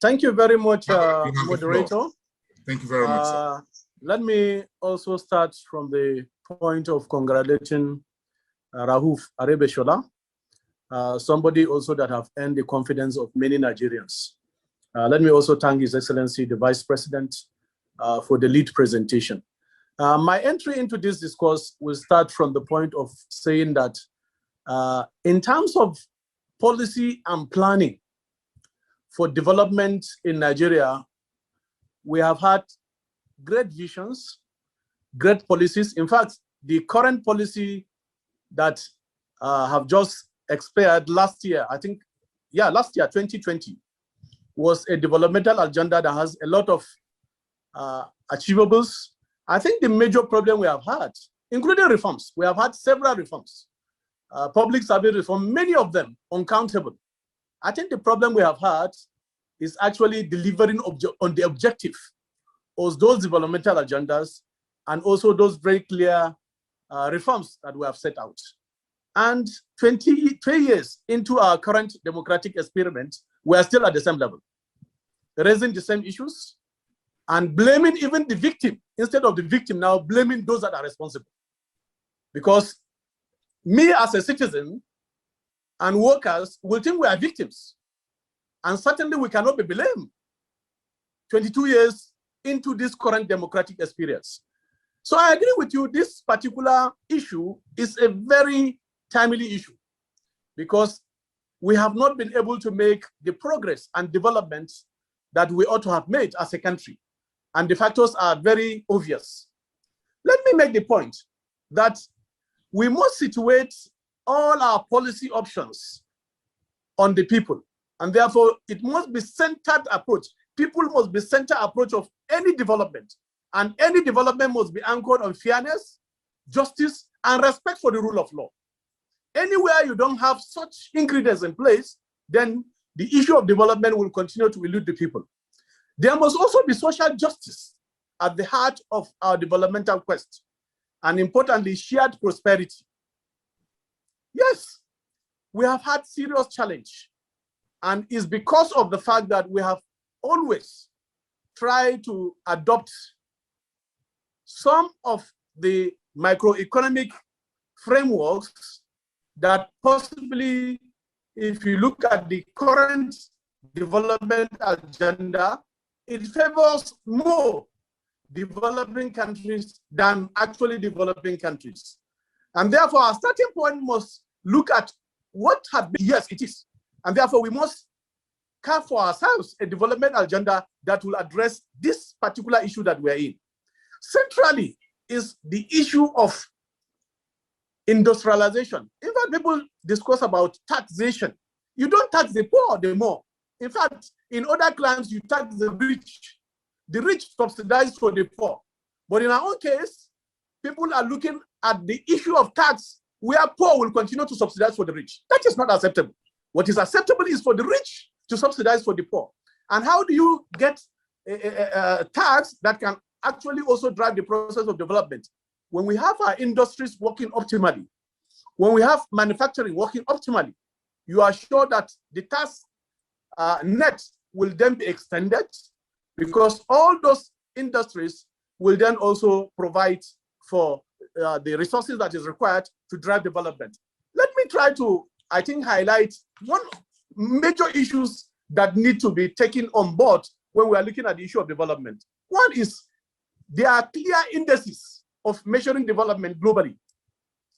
Thank you very much, moderator. Thank you very much, sir. Let me also start from the point of congratulating Rauf Aregbesola, somebody also that have earned the confidence of many Nigerians. Let me also thank His Excellency, the Vice President, for the lead presentation. My entry into this discourse will start from the point of saying that in terms of policy and planning for development in Nigeria, we have had great visions, great policies. In fact, the current policy that have just expired last year, I think, last year, 2020, was a developmental agenda that has a lot of achievables. I think the major problem we have had, including reforms, we have had several reforms, public service reform, many of them uncountable. I think the problem we have had is actually delivering on the objective of those developmental agendas and also those very clear reforms that we have set out. And 23 years into our current democratic experiment, we are still at the same level, raising the same issues and blaming even the victim instead of the victim now blaming those that are responsible. Because me as a citizen and workers will think we are victims. And certainly we cannot be blamed 22 years into this current democratic experience. So I agree with you, this particular issue is a very timely issue because we have not been able to make the progress and development that we ought to have made as a country. And the factors are very obvious. Let me make the point that we must situate all our policy options on the people. And therefore, it must be centered approach. People must be centered approach of any development. And any development must be anchored on fairness, justice, and respect for the rule of law. Anywhere you don't have such ingredients in place, then the issue of development will continue to elude the people. There must also be social justice at the heart of our developmental quest. And importantly, shared prosperity. Yes, we have had serious challenge. And it's because of the fact that we have always tried to adopt some of the microeconomic frameworks that possibly, if you look at the current development agenda, it favors more developing countries than actually developing countries. And therefore, our starting point must look at what have been, yes, it is. And therefore, we must carve for ourselves a development agenda that will address this particular issue that we're in. Centrally is the issue of industrialization. In fact, people discuss about taxation. You don't tax the poor the more. In fact, in other climes, you tax the rich subsidize for the poor. But in our own case, people are looking at the issue of tax where poor will continue to subsidize for the rich. That is not acceptable. What is acceptable is for the rich to subsidize for the poor. And how do you get a tax that can actually also drive the process of development? When we have our industries working optimally, when we have manufacturing working optimally, you are sure that the tax net will then be extended because all those industries will then also provide for the resources that is required to drive development. Let me try to, I think, highlight one major issues that need to be taken on board when we are looking at the issue of development. One is there are clear indices of measuring development globally.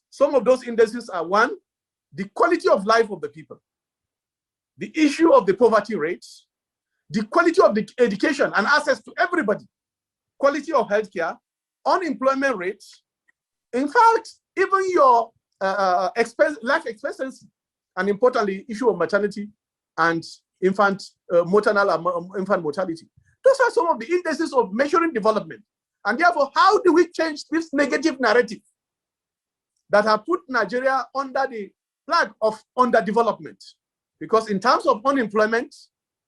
Some of those indices are one, the quality of life of the people, the issue of the poverty rates, the quality of the education and access to everybody, quality of healthcare, unemployment rates, in fact, even your life expectancy, and importantly, issue of maternity and infant mortality. Those are some of the indices of measuring development. And therefore, how do we change this negative narrative that have put Nigeria under the flag of underdevelopment? Because in terms of unemployment,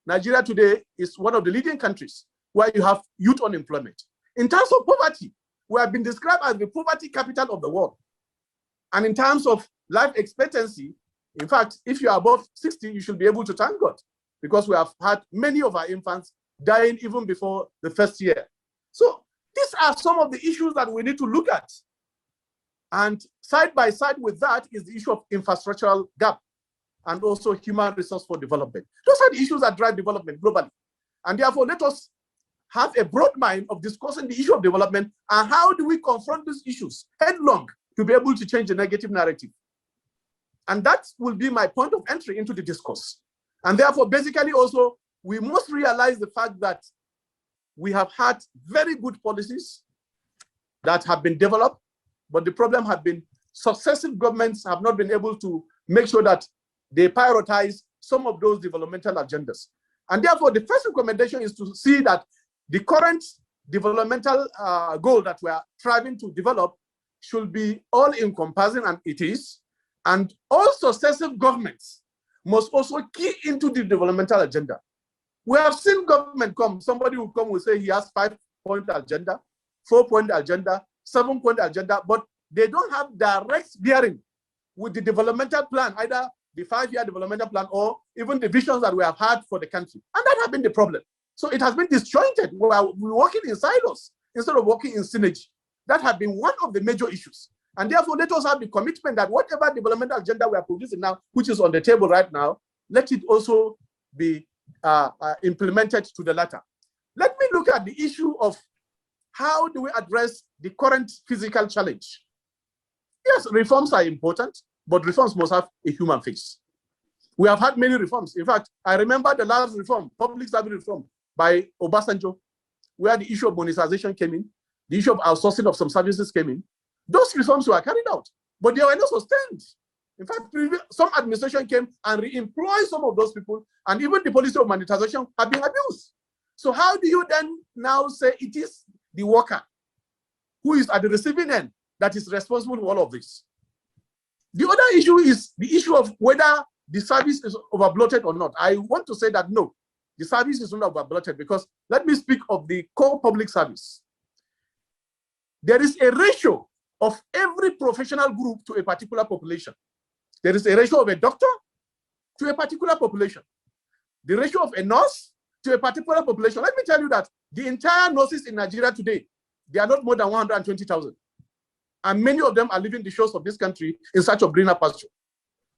Nigeria today is one of the leading countries where you have youth unemployment. In terms of poverty, we have been described as the poverty capital of the world. And in terms of life expectancy, in fact, if you are above 60, you should be able to thank God because we have had many of our infants dying even before the first year. So these are some of the issues that we need to look at. And side by side with that is the issue of infrastructural gap and also human resource for development. Those are the issues that drive development globally. And therefore, let us have a broad mind of discussing the issue of development and how do we confront these issues headlong to be able to change the negative narrative. And that will be my point of entry into the discourse. And therefore, basically also, we must realize the fact that we have had very good policies that have been developed, but the problem has been successive governments have not been able to make sure that they prioritize some of those developmental agendas. And therefore, the first recommendation is to see that the current developmental goal that we are striving to develop should be all-encompassing, and it is. And all successive governments must also key into the developmental agenda. We have seen government come, somebody will come, will say he has 5-point agenda, 4-point agenda, 7-point agenda, but they don't have direct bearing with the developmental plan, either the 5-year developmental plan or even the visions that we have had for the country. And that has been the problem. So it has been disjointed. We're working in silos instead of working in synergy. That has been one of the major issues. And therefore, let us have the commitment that whatever developmental agenda we are producing now, which is on the table right now, let it also be implemented to the latter. Let me look at the issue of how do we address the current physical challenge. Yes, reforms are important, but reforms must have a human face. We have had many reforms. In fact, I remember the last reform, public service reform by Obasanjo, where the issue of monetization came in, the issue of outsourcing of some services came in. Those reforms were carried out, but they were not sustained. In fact, some administration came and re-employed some of those people, and even the policy of monetization have been abused. So how do you then now say it is the worker who is at the receiving end that is responsible for all of this? The other issue is the issue of whether the service is overbloated or not. I want to say that no, the service is not overbloated, because let me speak of the core public service. There is a ratio of every professional group to a particular population. There is a ratio of a doctor to a particular population. The ratio of a nurse to a particular population. Let me tell you that the entire nurses in Nigeria today, they are not more than 120,000. And many of them are leaving the shores of this country in search of greener pasture.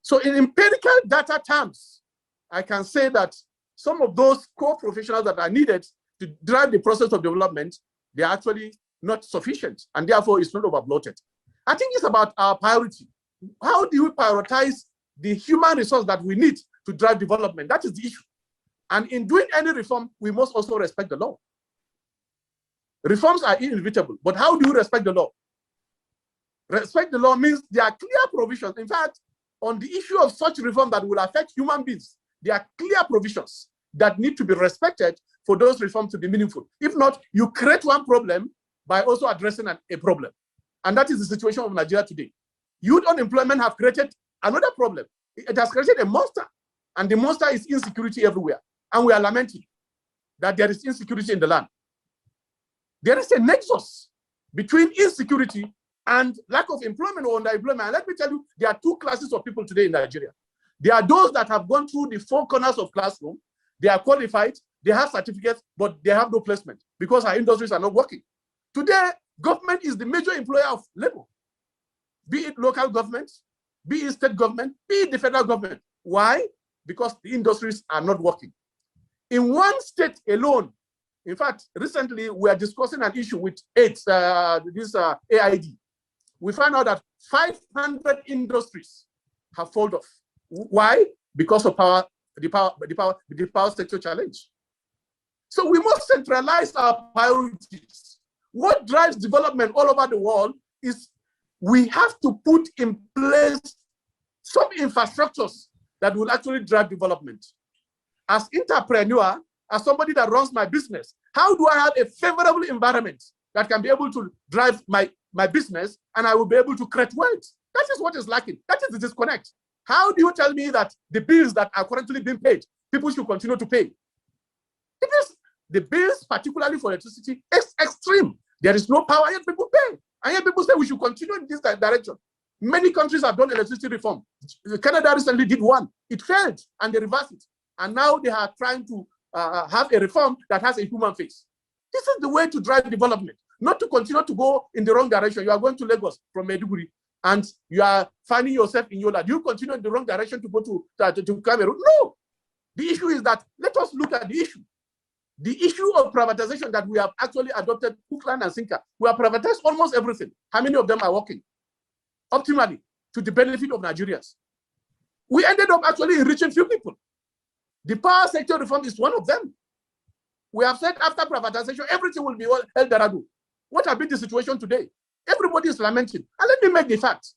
So in empirical data terms, I can say that some of those core professionals that are needed to drive the process of development, they are actually not sufficient, and therefore it's not overbloated. I think it's about our priority. How do we prioritize the human resource that we need to drive development? That is the issue. And in doing any reform, we must also respect the law. Reforms are inevitable, but how do you respect the law? Respect the law means there are clear provisions. In fact, on the issue of such reform that will affect human beings, there are clear provisions that need to be respected for those reforms to be meaningful. If not, you create one problem by also addressing a problem. And that is the situation of Nigeria today. Youth unemployment have created another problem. It has created a monster, and the monster is insecurity everywhere. And we are lamenting that there is insecurity in the land. There is a nexus between insecurity and lack of employment or underemployment. And let me tell you, there are two classes of people today in Nigeria. There are those that have gone through the 4 corners of classroom. They are qualified, they have certificates, but they have no placement because our industries are not working. Today, government is the major employer of labor, be it local government, be it state government, be it the federal government. Why? Because the industries are not working. In one state alone, in fact, recently we are discussing an issue with AIDS, AID. We found out that 500 industries have fallen off. Why? Because of the power sector challenge. So we must centralize our priorities. What drives development all over the world is we have to put in place some infrastructures that will actually drive development. As entrepreneur, as somebody that runs my business, how do I have a favorable environment that can be able to drive my business and I will be able to create wealth? That is what is lacking. That is the disconnect. How do you tell me that the bills that are currently being paid, people should continue to pay? Because the bills, particularly for electricity, is extreme. There is no power, yet people pay. And yet people say we should continue in this direction. Many countries have done electricity reform. Canada recently did one. It failed, and they reversed it. And now they are trying to have a reform that has a human face. This is the way to drive development, not to continue to go in the wrong direction. You are going to Lagos from Maiduguri, and you are finding yourself in Yola. Do you continue in the wrong direction to go to Cameroon? No. The issue is that, let us look at the issue. The issue of privatization that we have actually adopted, hook, line, and sinker. We have privatized almost everything. How many of them are working optimally to the benefit of Nigerians? We ended up actually enriching few people. The power sector reform is one of them. We have said after privatization, everything will be El Dorado. What has been the situation today? Everybody is lamenting. And let me make the facts.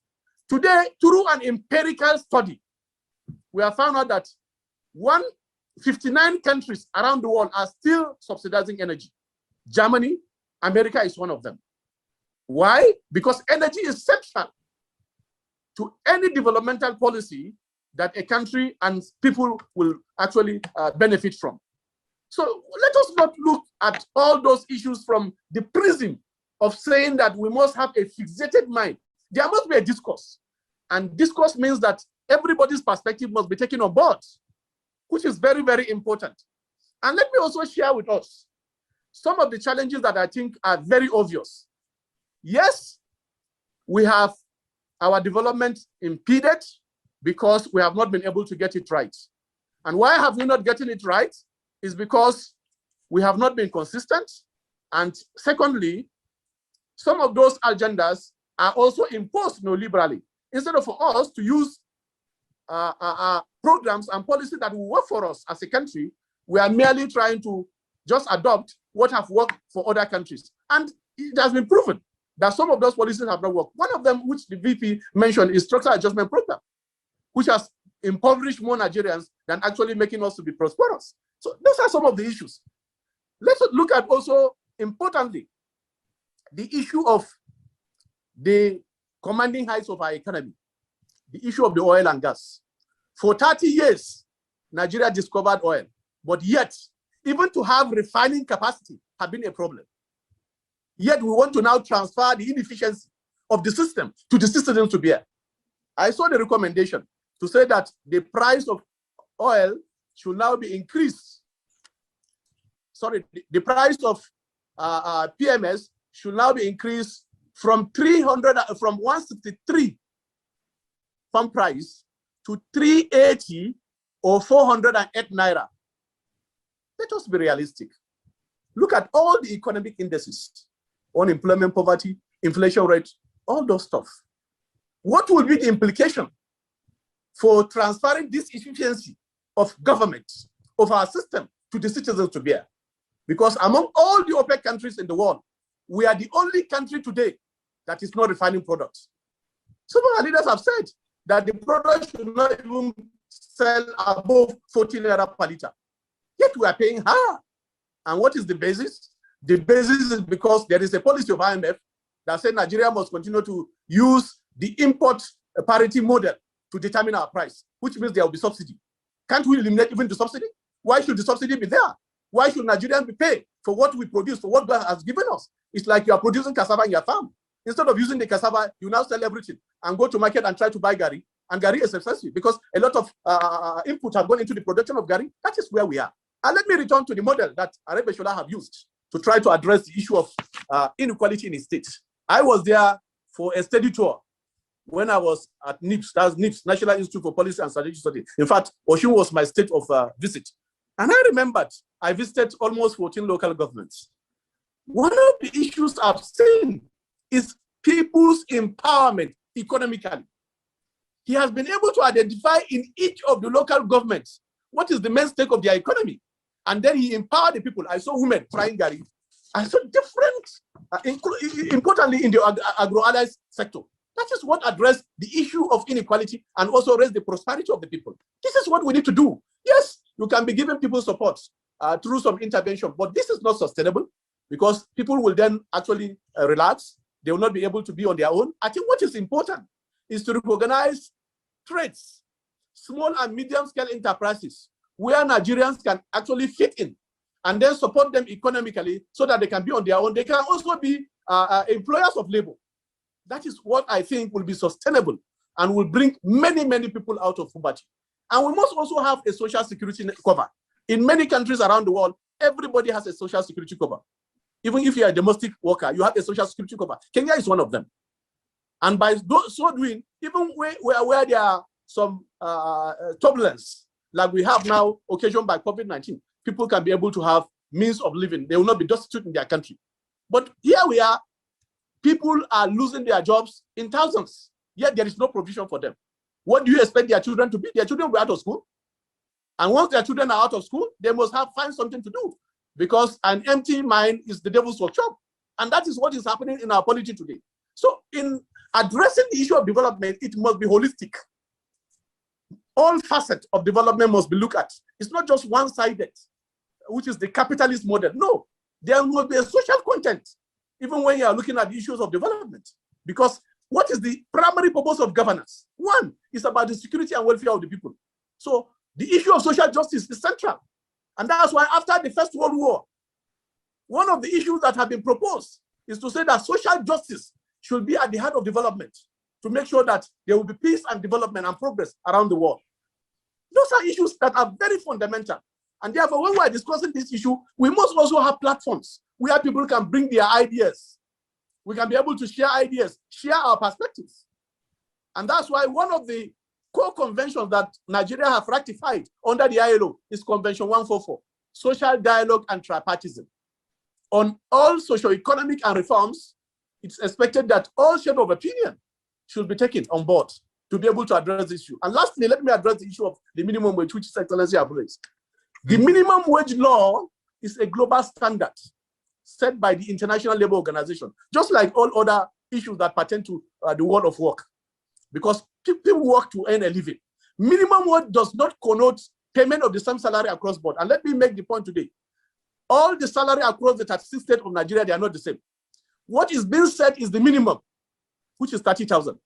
Today, through an empirical study, we have found out that 59 countries around the world are still subsidizing energy. Germany, America is one of them. Why? Because energy is central to any developmental policy that a country and people will actually benefit from. So let us not look at all those issues from the prism of saying that we must have a fixated mind. There must be a discourse. And discourse means that everybody's perspective must be taken on board, which is very, very important. And let me also share with us some of the challenges that I think are very obvious. Yes, we have our development impeded because we have not been able to get it right. And why have we not gotten it right? Is because we have not been consistent. And secondly, some of those agendas are also imposed neoliberally. Instead of for us to use programs and policies that will work for us as a country, we are merely trying to just adopt what have worked for other countries. And it has been proven that some of those policies have not worked. One of them, which the VP mentioned, is structural adjustment program, which has impoverished more Nigerians than actually making us to be prosperous. So those are some of the issues. Let's look at also, importantly, the issue of the commanding heights of our economy, the issue of the oil and gas. For 30 years, Nigeria discovered oil, but yet, even to have refining capacity has been a problem. Yet we want to now transfer the inefficiency of the system to the citizens to bear. I saw the recommendation to say that the price of oil should now be increased. Sorry, the price of PMS should now be increased from 163 farm price to 380 or 408 naira. Let us be realistic. Look at all the economic indices, unemployment, poverty, inflation rate, all those stuff. What will be the implication for transferring this efficiency of government, of our system, to the citizens to bear? Because among all the OPEC countries in the world, we are the only country today that is not refining products. Some of our leaders have said that the product should not even sell above 14 naira per liter. Yet we are paying higher. And what is the basis? The basis is because there is a policy of IMF that said Nigeria must continue to use the import parity model to determine our price, which means there will be subsidy. Can't we eliminate even the subsidy? Why should the subsidy be there? Why should Nigerians be paid for what we produce, for what God has given us? It's like you are producing cassava in your farm. Instead of using the cassava, you now sell everything and go to market and try to buy gari. And gari is expensive because a lot of input have gone into the production of gari. That is where we are. And let me return to the model that Aregbesola have used to try to address the issue of inequality in his state. I was there for a study tour when I was at NIPS, that's NIPS, National Institute for Policy and Strategic Studies. In fact, Osun was my state of visit. And I remembered I visited almost 14 local governments. One of the issues I've seen is people's empowerment economically. He has been able to identify in each of the local governments what is the main stake of their economy. And then he empowered the people. I saw women frying gari. I saw different, importantly in the agro-allied sector. That is what addressed the issue of inequality and also raised the prosperity of the people. This is what we need to do. Yes, you can be giving people support through some intervention, but this is not sustainable because people will then actually relax. They will not be able to be on their own. I think what is important is to recognize trades, small and medium-scale enterprises, where Nigerians can actually fit in and then support them economically so that they can be on their own. They can also be employers of labor. That is what I think will be sustainable and will bring many, many people out of poverty. And we must also have a social security cover. In many countries around the world, everybody has a social security cover. Even if you're a domestic worker, you have a social security cover. Kenya is one of them. And by so doing, even where there are some turbulence, like we have now, occasioned by COVID-19, people can be able to have means of living. They will not be destitute in their country. But here we are, people are losing their jobs in thousands, yet there is no provision for them. What do you expect their children to be? Their children will be out of school. And once their children are out of school, they must find something to do, because an empty mind is the devil's workshop. And that is what is happening in our polity today. So in addressing the issue of development, it must be holistic. All facets of development must be looked at. It's not just one-sided, which is the capitalist model. No, there must be a social content, even when you are looking at the issues of development. Because what is the primary purpose of governance? One is about the security and welfare of the people. So the issue of social justice is central. And that's why after the First World War, one of the issues that have been proposed is to say that social justice should be at the heart of development, to make sure that there will be peace and development and progress around the world. Those are issues that are very fundamental. And therefore, when we're discussing this issue, we must also have platforms where people can bring their ideas. We can be able to share ideas, share our perspectives. And that's why one of the core conventions that Nigeria have ratified under the ILO is Convention 144, Social Dialogue and Tripartism. On all socio-economic and reforms, it's expected that all shades of opinion should be taken on board to be able to address this issue. And lastly, let me address the issue of the minimum wage, which His Excellency has raised. The minimum wage law is a global standard set by the International Labour Organization, just like all other issues that pertain to the world of work, because people work to earn a living. Minimum wage does not connote payment of the same salary across board. And let me make the point today. All the salary across the 36 states of Nigeria, they are not the same. What is being said is the minimum, which is 30,000.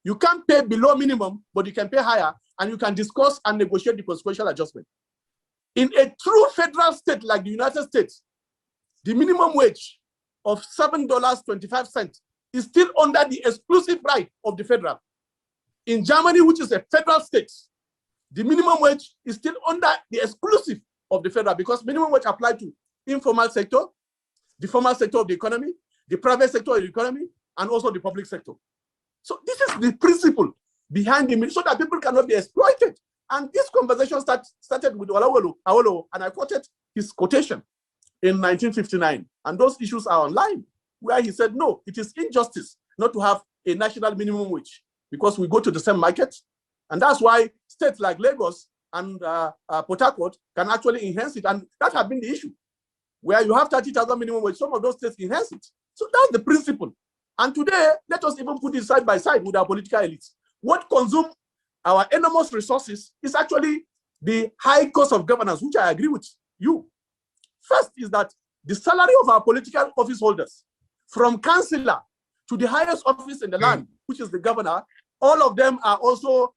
You can't pay below minimum, but you can pay higher, and you can discuss and negotiate the consequential adjustment. In a true federal state like the United States, the minimum wage of $7.25 is still under the exclusive right of the federal. In Germany, which is a federal state, the minimum wage is still under the exclusive of the federal, because minimum wage applies to informal sector, the formal sector of the economy, the private sector of the economy, and also the public sector. So this is the principle behind the, so that people cannot be exploited. And this conversation started with Awolowo, and I quoted his quotation in 1959. And those issues are online, where he said, no, it is injustice not to have a national minimum wage, because we go to the same market. And that's why states like Lagos and Port Harcourt can actually enhance it. And that has been the issue, where you have 30,000 minimum wage, some of those states enhance it. So that's the principle. And today, let us even put it side by side with our political elites. What consumes our enormous resources is actually the high cost of governance, which I agree with you. First is that the salary of our political office holders, from councillor to the highest office in the land, which is the governor, all of them are also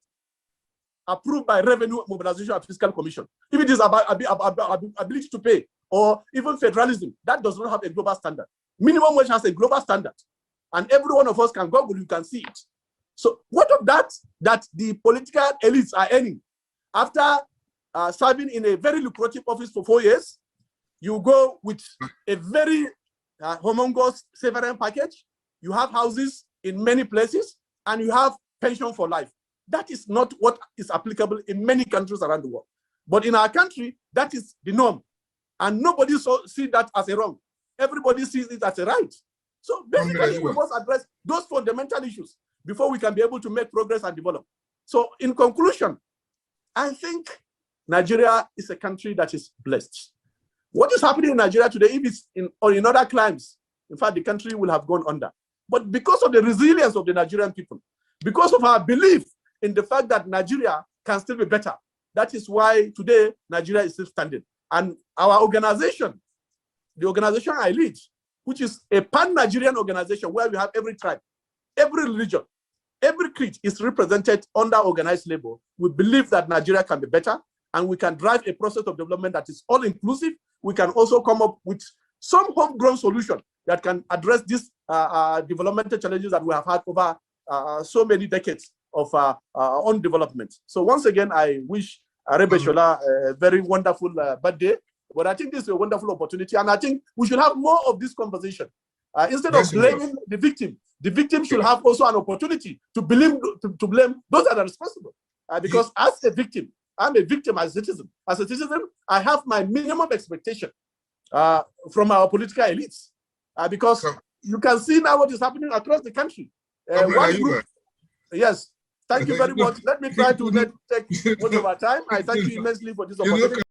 approved by Revenue Mobilization and Fiscal Commission. If it is about ability to pay, or even federalism, that does not have a global standard. Minimum wage has a global standard, and every one of us can Google, you can see it. So what of that the political elites are earning after serving in a very lucrative office for 4 years? You go with a very humongous severance package, you have houses in many places, and you have pension for life. That is not what is applicable in many countries around the world. But in our country, that is the norm. And nobody sees that as a wrong. Everybody sees it as a right. So basically, we must address those fundamental issues before we can be able to make progress and develop. So in conclusion, I think Nigeria is a country that is blessed. What is happening in Nigeria today, if it's in other climes, in fact, the country will have gone under. But because of the resilience of the Nigerian people, because of our belief in the fact that Nigeria can still be better, that is why today Nigeria is still standing. And our organization, the organization I lead, which is a pan-Nigerian organization where we have every tribe, every religion, every creed is represented under organized labor. We believe that Nigeria can be better, and we can drive a process of development that is all-inclusive. We can also come up with some homegrown solution that can address these developmental challenges that we have had over so many decades of our own development. So once again, I wish Aregbesola a very wonderful birthday. But I think this is a wonderful opportunity, and I think we should have more of this conversation. Instead of blaming the victim should have also an opportunity to blame those that are responsible. Because as a victim, I'm a victim as a citizen. As a citizen, I have my minimum expectation from our political elites. Because you can see now what is happening across the country. Yes, thank you very much. Let me try to take most of our time. I thank you immensely for this opportunity.